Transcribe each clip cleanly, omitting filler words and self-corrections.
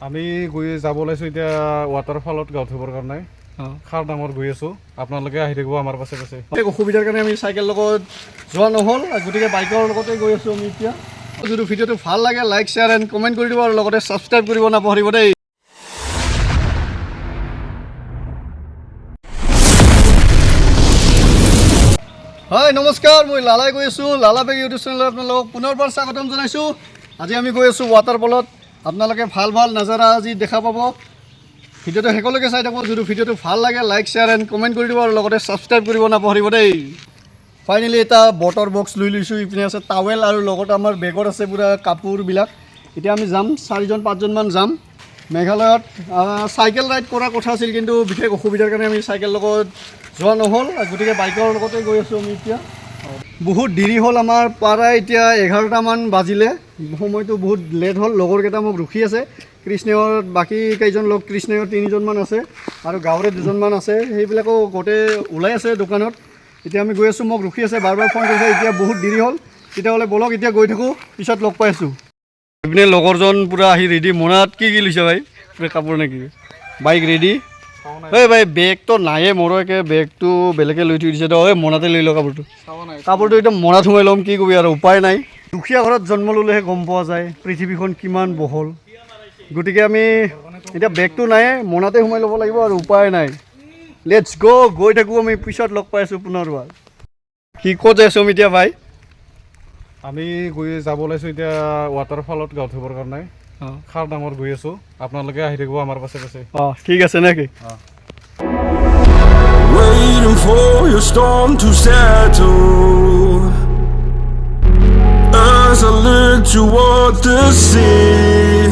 আমি গৈ যাব ওলাইছো এতিয়া ৱাটাৰফলত গা ধুবৰ কাৰণে খাৰ ডাঙৰ গৈ আছো আপোনালোকে আহি থাকিব আমাৰ পাছে পাছে অসুবিধাৰ কাৰণে আমি চাইকেল লগত যোৱা নহ'ল গতিকে বাইকৰ লগতে গৈ আছো আমি এতিয়া যদি ভিডিঅ'টো ভাল লাগে লাইক শ্বেয়াৰ এণ্ড কমেণ্ট কৰি দিব আৰু লগতে ছাবস্ক্ৰাইব কৰিব নাপাহৰিব দেই হয় নমস্কাৰ মই লালাই গৈ আছোঁ লালা বেগ ইউটিউব চেনেলত আপোনালোকক পুনৰবাৰ স্বাগতম জনাইছোঁ আজি আমি গৈ আছোঁ ৱাটাৰফলত আপোনালোকে ভাল ভাল নাজাৰা আজি দেখা পাব ভিডিঅ'টো শেষলৈকে চাই থাকক যদি ভিডিঅ'টো ভাল লাগে লাইক শ্বেয়াৰ এণ্ড কমেণ্ট কৰি দিব আৰু লগতে ছাবস্ক্ৰাইব কৰিব নাপাহৰিব দেই ফাইনেলি এটা বটৰ বক্স লৈ লৈছোঁ ইপিনে আছে টাৱেল আৰু লগতে আমাৰ বেগত আছে পূৰা কাপোৰবিলাক এতিয়া আমি যাম 4-5জনমান যাম মেঘালয়ত চাইকেল ৰাইড কৰাৰ কথা আছিল কিন্তু বিশেষ অসুবিধাৰ কাৰণে আমি চাইকেল লগত যোৱা নহ'ল গতিকে বাইকৰ লগতে গৈ আছোঁ আমি এতিয়া বহুত দেৰি হ'ল আমাৰ প্ৰায় এতিয়া 11টামান বাজিলে সময়টো বহুত লেট হ'ল লগৰকেইটা মোক ৰখি আছে কৃষ্ণৰ বাকী কেইজন লগ কৃষ্ণৰ 3জনমান আছে আৰু গাঁৱৰে 2জনমান আছে সেইবিলাকো গোটেই ওলাই আছে দোকানত এতিয়া আমি গৈ আছোঁ মোক ৰখি আছে বাৰ বাৰ ফোন কৰিছে এতিয়া বহুত দেৰি হ'ল তেতিয়াহ'লে ব'লক এতিয়া গৈ থাকোঁ পিছত লগ পাই আছোঁ ইপিনে লগৰজন পূৰা আহি ৰেডি মনাত কি লৈছে ভাই পূৰা কাপোৰ নেকি বাইক ৰেডি ঐ ভাই বেগটো নায়ে মোৰ একে বেগটো বেলেগে লৈ থৈ দিছে ঐ মনাতে লৈ লওঁ কাপোৰটো এতিয়া মনাত সোমাই ল'ম কি ক'বি আৰু উপায় নাই দুখীয়া ঘৰত জন্ম ল'লেহে গম পোৱা যায় পৃথিৱীখন কিমান বহল গতিকে আমি এতিয়া বেগটো নায়ে মনাতে সোমাই ল'ব লাগিব আৰু উপায় নাই লেটছ গৈ থাকোঁ আমি পিছত লগ পাই আছোঁ পুনৰবাৰ কি ক'ত যাই আছোঁ আমি এতিয়া ভাই আমি গৈ যাব ওলাইছো এতিয়া ৱাটাৰফলত গা ধুবৰ কাৰণে খাৰ ডাঙৰ গৈ আছো আপোনালোকে আহি থাকিব আমাৰ পাছে পাছে ঠিক আছে নেকি Waiting for your storm to settle as I look toward the sea.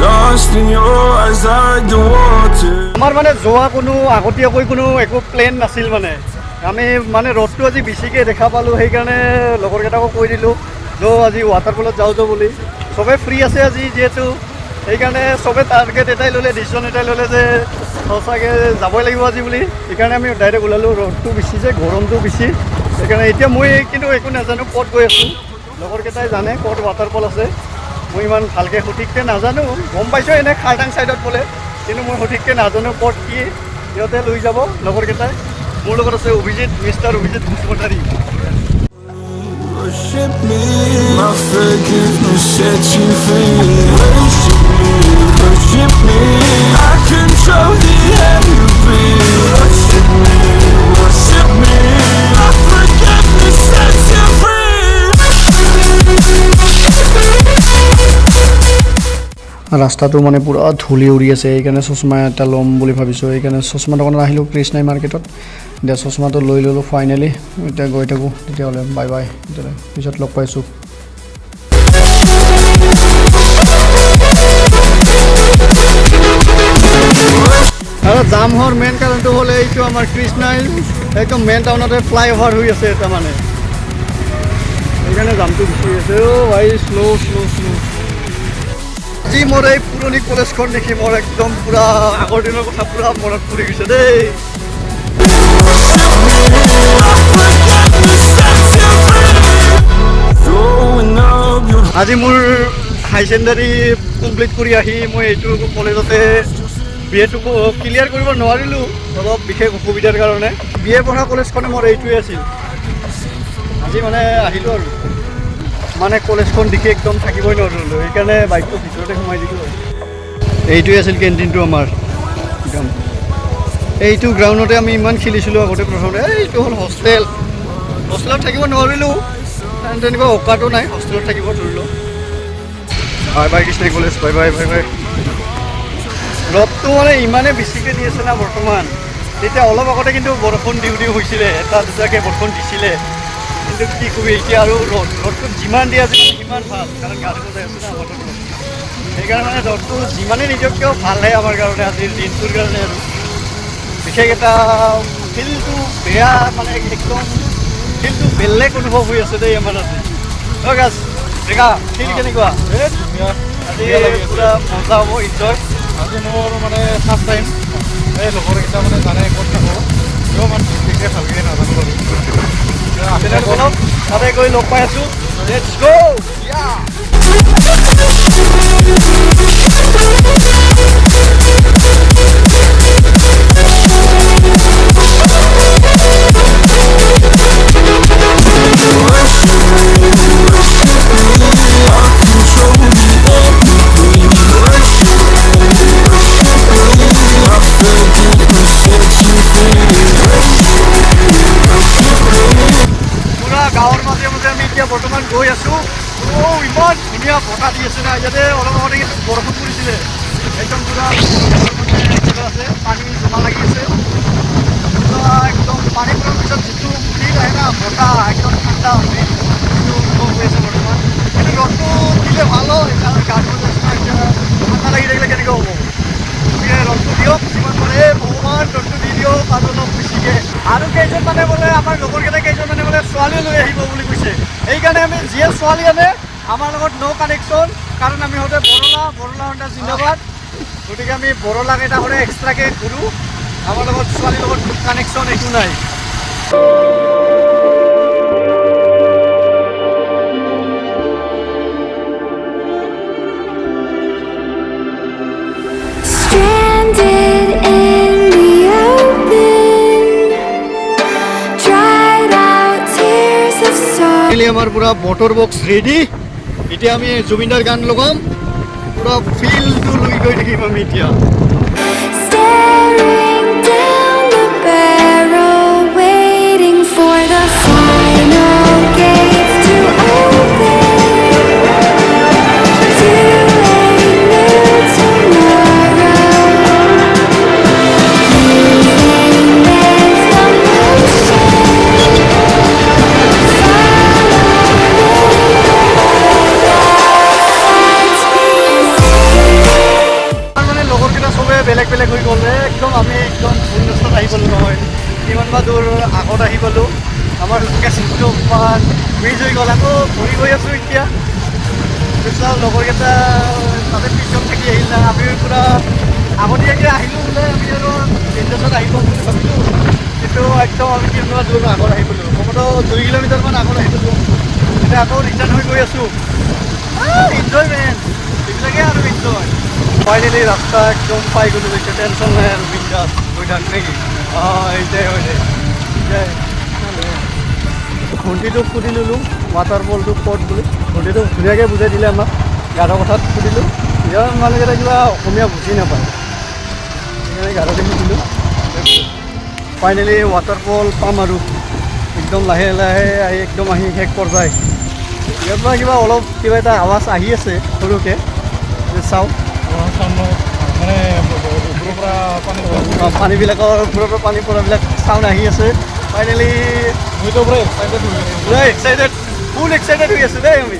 Dust in your eyes like the water. আমাৰ মানে যোৱা কোনো আগতীয়াকৈ কোনো একো প্লেন নাছিল মানে আমি মানে ৰ'দটো আজি বেছিকৈ দেখা পালোঁ সেইকাৰণে লগৰকেইটাকো কৈ দিলোঁ আজি ৱাটাৰফলত যাওঁ বুলি চবে ফ্ৰী আছে আজি যিহেতু সেইকাৰণে চবে টাৰ্গেট এটাই ল'লে ডিচিশ্যন এটাই ল'লে যে সঁচাকৈ যাবই লাগিব আজি বুলি সেইকাৰণে আমি ডাইৰেক্ট ওলালোঁ ৰ'দটো বেছি যে গৰমটো বেছি সেইকাৰণে এতিয়া মই কিন্তু একো নাজানো ক'ত গৈ আছোঁ লগৰকেইটাই জানে ক'ত ৱাটাৰফল আছে মই ইমান ভালকৈ সঠিককৈ নাজানো গম পাইছোঁ এনেই খাৰটাং ছাইডত বোলে কিন্তু মই সঠিককৈ নাজানো ক'ত কি সিহঁতে লৈ যাব লগৰকেইটাই মোৰ লগত আছে অভিজিত মিষ্টাৰ অভিজিত ভূচমতাৰী Worship me, my forgiveness sets you free. Worship me, I control the air you breathe. Worship me, my forgiveness sets you free. ৰাস্তাটো মানে পূৰা ধূলি উৰি আছে সেইকাৰণে চশমা এটা ল'ম বুলি ভাবিছোঁ সেইকাৰণে চশমা দোকানত আহিলোঁ কৃষ্ণাই মাৰ্কেটত এতিয়া চশমাটো লৈ ল'লোঁ ফাইনেলি এতিয়া গৈ থাকোঁ তেতিয়াহ'লে বাই বাই তেতিয়াহ'লে পিছত লগ পাইছোঁ আৰু জাম হোৱাৰ মেইন কাৰণটো হ'ল এইটো আমাৰ কৃষ্ণাই একদম মেইন টাউনতে ফ্লাই অভাৰ হৈ আছে এটা মানে সেইকাৰণে জামটো বেছি আছে ভাই শ্ল' আজি মোৰ এই পুৰণি কলেজখন দেখি মোৰ একদম পূৰা আগৰ দিনৰ কথা পূৰা মনত পৰি গৈছে দেই আজি মোৰ হাই ছেকেণ্ডাৰী কমপ্লিট কৰি আহি মই এইটো কলেজতে বি এটো ক্লিয়াৰ কৰিব নোৱাৰিলোঁ অলপ বিশেষ অসুবিধাৰ কাৰণে বি এ পঢ়া কলেজখনে মোৰ এইটোৱে আছিল আজি মানে আহিলোঁ আৰু মানে কলেজখন দেখি একদম থাকিবই নোৱাৰিলোঁ সেইকাৰণে বাইকটো ভিতৰতে সোমাই দিলোঁ এইটোৱে আছিল কেণ্টিনটো আমাৰ একদম এইটো গ্ৰাউণ্ডতে আমি ইমান খেলিছিলোঁ আগতে প্ৰথমতে এইটো হ'ল হোষ্টেলত থাকিব নোৱাৰিলোঁ তেনেকুৱা অকাটো নাই হোষ্টেলত থাকিব ধৰিলোঁ বাই কৃষ্ণাই কলেজ বাই ৰ'দটো মানে ইমানেই বেছিকৈ দি আছে না বৰ্তমান তেতিয়া অলপ আগতে কিন্তু বৰষুণ দিওঁ হৈছিলে এটা দুটাকৈ বৰষুণ দিছিলে কিন্তু কি ক'বি এতিয়া আৰু ৰ'দটো যিমান দিয়া যায় সিমান ভাল কাৰণ গা ধুব যাই আছে না বতৰটো সেইকাৰণে মানে ৰ'দটো যিমানেই নিজতকৈও ভালহে আমাৰ কাৰণে আজিৰ দিনটোৰ কাৰণে আৰু বিশেষ এটা ফিলটো বেয়া মানে একদম ফিলটো বেলেগ অনুভৱ হৈ আছে দেই আমাৰ আজি গাছ ডেকা ফিল কেনেকুৱা আজি পূৰা মজা হ'ব ইনজয় আজি মোৰ মানে ফাৰ্ষ্ট টাইম এই লগৰকেইটা মানে জানে ক'ত থাকোঁ কিয় মানে বিশেষকৈ ভালকৈ নাজানো বাৰু তাতে গৈ লগ পাই আছোঁ লেটছ গ' পুৰা গাঁৱৰ মাজে মাজে আমি এতিয়া বৰ্তমান গৈ আছোঁ। ইমান ধুনীয়া বতাহ দি আছে না, ইয়াতে অলপ আগতে কিন্তু বৰষুণ পৰিছিলে। একদম পুৰা আছে, পানী জমা লাগি আছে। পুৰা একদম পানী পৰাৰ পিছত যিটো ফিল আহে না, বতাহ একদম ঠাণ্ডা হয়, সেইটো অনুভৱ হৈ আছে বৰ্তমান। কিন্তু ৰ'দটো দিলে ভাল হয়, কাৰণ গা ধুব যাইছোঁ না, এতিয়া ঠাণ্ডা লাগি থাকিলে কেনেকৈ হ'ব। গতিকে ৰ'দটো দিয়ক যিমান পাৰে, ভগৱান ৰ'দটো দি দিয়ক আৰু অলপ বেছিকৈ। আৰু কেইজনমানে বোলে আমাৰ লগৰকেইটা কেইজনমানে বোলে ছোৱালী লৈ আহিব বুলি কৈছে। সেইকাৰণে আমি যিয়ে ছোৱালী আনে আমাৰ লগত ন' কানেকশ্যন, কাৰণ আমি সদায় বৰলা সন্দা জিন্দাবাদ। গতিকে আমি বৰলাক এটা সদায় এক্সট্ৰাকৈ ঘূৰোঁ। আমাৰ লগত ছোৱালীৰ লগত কানেকশ্যন একো নাই। Stranded in the open, dried out tears of sorrow. আমাৰ পুৰা বটৰ বক্স ৰেডি। এতিয়া আমি জুবিনদাৰ গান লগাম, পুৰা ফিলটো লৈ গৈ থাকিম আমি এতিয়া। Staring down the barrel, waiting for the final gates to open to a new tomorrow. Moving with the motion, মানে লগৰকেইটা চবে বেলেগ বেলেগ হৈ গ'ল, একদম আমি একদম ভুলস্থত আহি পালোঁ নহয়। কিমান বা দূৰ আগত আহি পালোঁ, আমাৰ কেচিংটো অকণমান ব্ৰিজ হৈ গ'ল। আকৌ ঘূৰি গৈ আছোঁ এতিয়া। পিছত লগৰকেইটা তাতে পিছত থাকি আহিল না, আমি পূৰা আগতীয়াকৈ আহিলোঁ বোলে। আমি আৰু বিন্দাছত আহিব বুলি ভাবিলোঁ, কিন্তু একদম আমি কিমান দূৰ আগত আহি পালোঁ, কমতো 2 কিলোমিটাৰমান আগত আহি পালোঁ। এতিয়া আকৌ ৰিটাৰ্ণ হৈ গৈ আছোঁ। এনজয়মেণ্ট এইবিলাকে আৰু এনজয়। ফাইনেলি ৰাস্তা একদম পাই গ'লোঁ, এতিয়া টেনশ্যন নাই আৰু বিন্দাছ গৈ থাক নেকি। এইটাই হয় দে। ভণ্টিটোক সুধি ল'লোঁ ৱাটাৰফলটো ক'ত বুলি। ভণ্টিটোক ধুনীয়াকৈ বুজাই দিলে আমাক। গাৰো কথাত সুধিলোঁ, ইয়াৰ মানুহকেইটা কিবা অসমীয়া বুজি নাপায়, সেইকাৰণে গাৰোতে সুধিলোঁ। ফাইনেলি ৱাটাৰফল পাম আৰু একদম লাহে লাহে আহি একদম আহি শেষ পৰ্যায়। ইয়াৰ পৰা কিবা অলপ কিবা এটা আৱাজ আহি আছে সৰুকৈ, চাওঁ। মানে ওপৰৰ পৰা পানী পানীবিলাকৰ ওপৰৰ পৰা পানী পৰাবিলাক চাউণ্ড আহি আছে। ফাইনেলি মইতো পুৰা এক্সাইটেড হৈ গৈছোঁ। পুৰা এক্সাইটেড, ফুল এক্সাইটেড হৈ আছোঁ দেই আমি।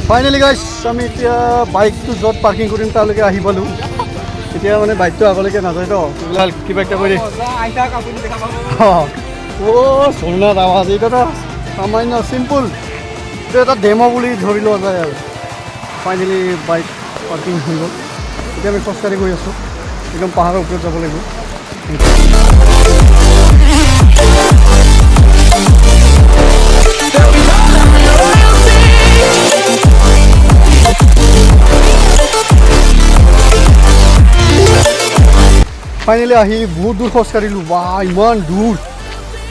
ফাইনেলি গাইছ, আমি এতিয়া বাইকটো য'ত পাৰ্কিং কৰিম তালৈকে আহি পালোঁ। এতিয়া মানে বাইকটো আগলৈকে নাযায় তো, এইবিলাক কিবা এটা কৰি ঝৰ্ণাত আৱাজ। এইটো সামান্য চিম্পুল, এইটো এটা ডেমো বুলি ধৰি লোৱা যায় আৰু। ফাইনেলি বাইক পাৰ্কিং হৈ গ'ল। এতিয়া আমি খোজকাঢ়ি গৈ আছোঁ, একদম পাহাৰৰ ওপৰত যাব লাগিব। ফাইনেলি আহি বহুত দূৰ খোজকাঢ়িলোঁ। বা ইমান দূৰ,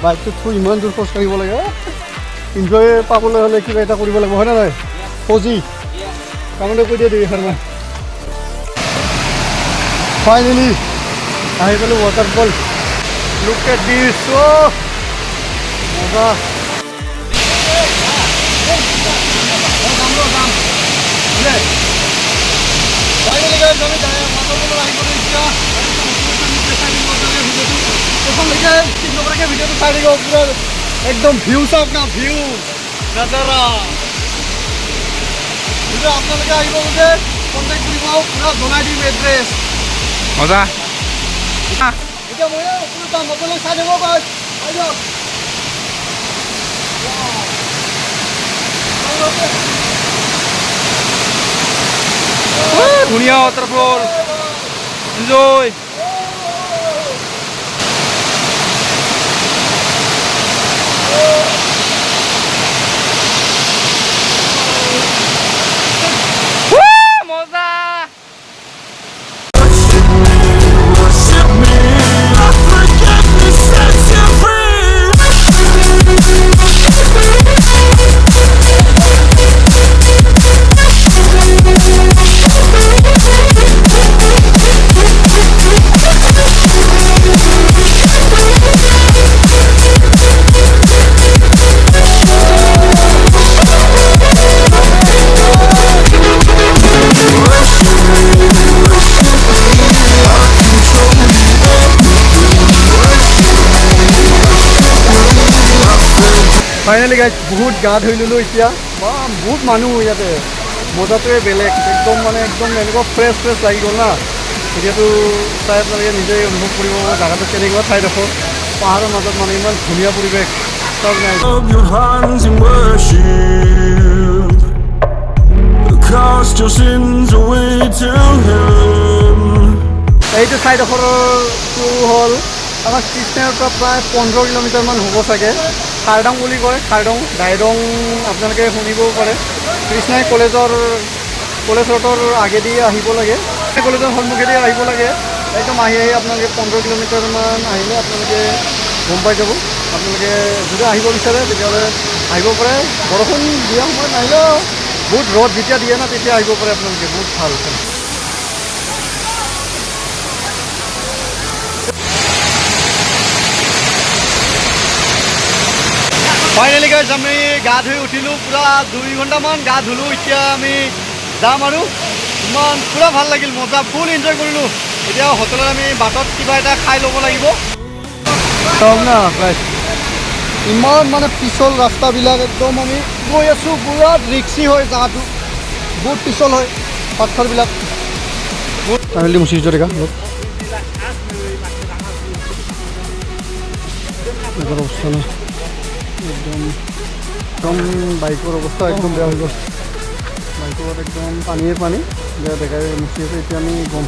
বাইকটোত থৈ ইমান দূৰ খোজকাঢ়িব লাগে। এনজয় পাবলৈ হ'লে কিবা এটা কৰিব লাগিব, হয়নে নহয় ফৌজি? কামতে কৈ দিয়া দুই এষাৰমান। ফাইনেলি আহি পালোঁ ৱাটাৰফল। লুক এট দিছ, মজা। ফাইনেলি গাইজ আমি ৱাটাৰফলত আহি পালোঁ এতিয়া। ভিডিঅ'টো চাই থাকিব, পুৰা একদম ভিউ চাওক না, ভিউ নাজাৰা। যদি আপোনালোকে আহিব খোজে কণ্টেক্ট কৰিব, পুৰা জনাই দিম এড্ৰেছ। মজা। এতিয়া মই কোনো যাম, আপোনালোকে চাই থাকিব গাইজ, আহি যাওক। ধুনীয়া ৱাটাৰফল, এনজয়। ফাইনেলি গাইজ বহুত গা ধুই ল'লোঁ এতিয়া বা বহুত মানুহ ইয়াতে মজাটোৱে বেলেগ একদম মানে একদম এনেকুৱা ফ্ৰেছ লাগি গ'ল না এতিয়াতো চাই আপোনালোকে নিজে অনুভৱ কৰিব জেগাটো কেনেকুৱা ঠাইডোখৰ পাহাৰৰ মাজত মানে ইমান ধুনীয়া পৰিৱেশ চব নাই Up your hands in worship. Cast your sins away to Him. এইটো ঠাইডোখৰটো হ'ল আমাৰ কৃষ্ণৰ পৰা প্ৰায় 15 কিলোমিটাৰমান হ'ব চাগে খাৰডং বুলি কয় খাৰডং ডাইডং আপোনালোকে শুনিবও পাৰে কৃষ্ণাই কলেজ ৰোডৰ আগেদি আহিব লাগে কলেজৰ সন্মুখেদি আহিব লাগে একদম আহি আপোনালোকে 15 কিলোমিটাৰমান আহিলে আপোনালোকে গম পাই যাব আপোনালোকে যদি আহিব বিচাৰে তেতিয়াহ'লে আহিব পাৰে বৰষুণ দিয়া সময়ত নাহিলেও বহুত ৰ'দ যেতিয়া দিয়ে না তেতিয়া আহিব পাৰে আপোনালোকে বহুত ভাল ফাইনেলি গাইজ আমি গা ধুই উঠিলোঁ পূৰা 2 ঘণ্টামান গা ধুলোঁ এতিয়া আমি যাম আৰু ইমান পূৰা ভাল লাগিল মজা ফুল এনজয় কৰিলোঁ এতিয়া হোটেলত আমি বাটত কিবা এটা খাই ল'ব লাগিব চাওক না গাইজ ইমান মানে পিছল ৰাস্তাবিলাক একদম আমি গৈ আছোঁ পূৰা ৰিক্সি হয় জেগাটো বহুত পিছল হয় পাথৰবিলাক বহুত ফাইনেলি মুচি দিছোঁ দেখা অৱস্থা নাই একদম বাইকৰ অৱস্থা একদম বেয়া হৈ গ'ল বাইকত একদম পানীয়ে পানী দেখাই মুচি আছে এতিয়া আমি গম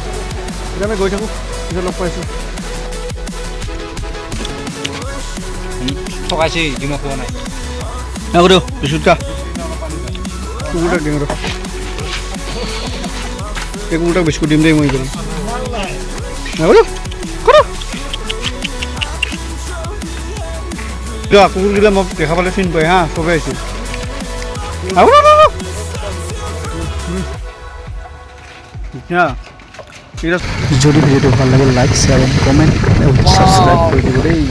এতিয়া আমি গৈ থাকোঁ এতিয়া লগ পাইছোঁ ঠকাইছে দিনত খোৱা নাই আগতে বিশুদ্ধ কুকুৰটাক দিম ৰ এই কুকুৰটাক বিস্কুট দিম দেই মই গ'ল আগতে কুকুৰকেইটা মোক দেখা পালে চিন পাই হা চবেই আহিছে যদি ভিডিঅ'টো ভাল লাগে লাইক শ্বেয়াৰ কমেণ্ট ছাবস্ক্ৰাইব কৰি দিব দেই